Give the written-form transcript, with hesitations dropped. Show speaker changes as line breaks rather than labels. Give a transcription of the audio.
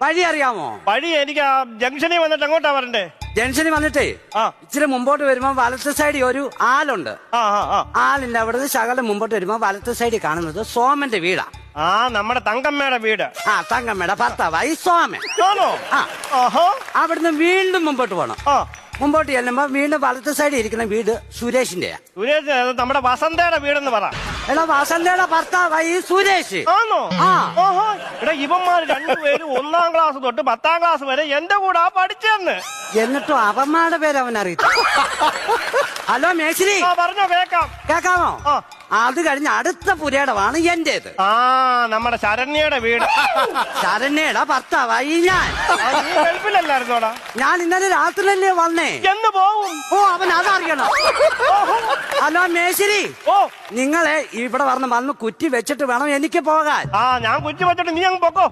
വഴി അറിയാമോ?
വഴി എനിക്ക് ആ ജംഗ്ഷനിൽ വന്നിട്ട് എങ്ങോട്ടാ വരണ്ടേ?
ജംഗ്ഷനിൽ വന്നിട്ടേ ഇച്ചിരി മുമ്പോട്ട് വരുമ്പോ വലത്തെ സൈഡിൽ ഒരു ആലുണ്ട്. ആലിന്റെ അവിടുന്ന് ശകലം മുമ്പോട്ട് വരുമ്പോ വലത്തെ സൈഡിൽ കാണുന്നത് സോമന്റെ വീടാ.
നമ്മുടെ തങ്കമ്മയുടെ വീട്.
തങ്കമ്മയുടെ ഭർത്താവായി സോമൻ. അവിടുന്ന് വീണ്ടും മുമ്പോട്ട് പോണം. മുമ്പോട്ട് ചെല്ലുമ്പോ വീണ്ടും വലത്തെ സൈഡിൽ ഇരിക്കുന്ന വീട് സുരേഷിന്റെയാ.
സുരേഷ് നമ്മുടെ വസന്തയുടെ വീടെന്ന് പറ.
എടാ വസന്തയുടെ ഭർത്താവായി സുരേഷ്.
ആണോ? എടാ ഇവന്മാര് രണ്ടുപേരും 1ാം ക്ലാസ് തൊട്ട് 10ാം ക്ലാസ് വരെ എന്റെ കൂടെ പഠിച്ചെന്ന്.
എന്നിട്ടും അവന്മാരുടെ പേര് അവൻ അറിയില്ല. ഹലോ മേശ്രി.
പറഞ്ഞോ,
കേക്കാമോ? അത് കഴിഞ്ഞ് അടുത്ത പുരയിടമാണ് എന്റേത്.
നമ്മുടെ ശരണ്യയുടെ വീട്.
ശരണ്യയുടെ ഭർത്താവായി ഞാൻ.
ഗൾഫിലല്ലായിരുന്നോടാ?
ഞാൻ ഇന്നലെ രാത്രിയല്ലേ വന്നേ.
എന്ന് പോവും?
അവൻ അതറിയണം. ഹലോ മേശ്രി. നിങ്ങളെ ഇവിടെ വന്ന് കുറ്റി വെച്ചിട്ട് വേണം എനിക്ക് പോകാൻ.
ഞാൻ കുറ്റി വെച്ചിട്ട് നീ അങ്ങ് പൊക്കോ.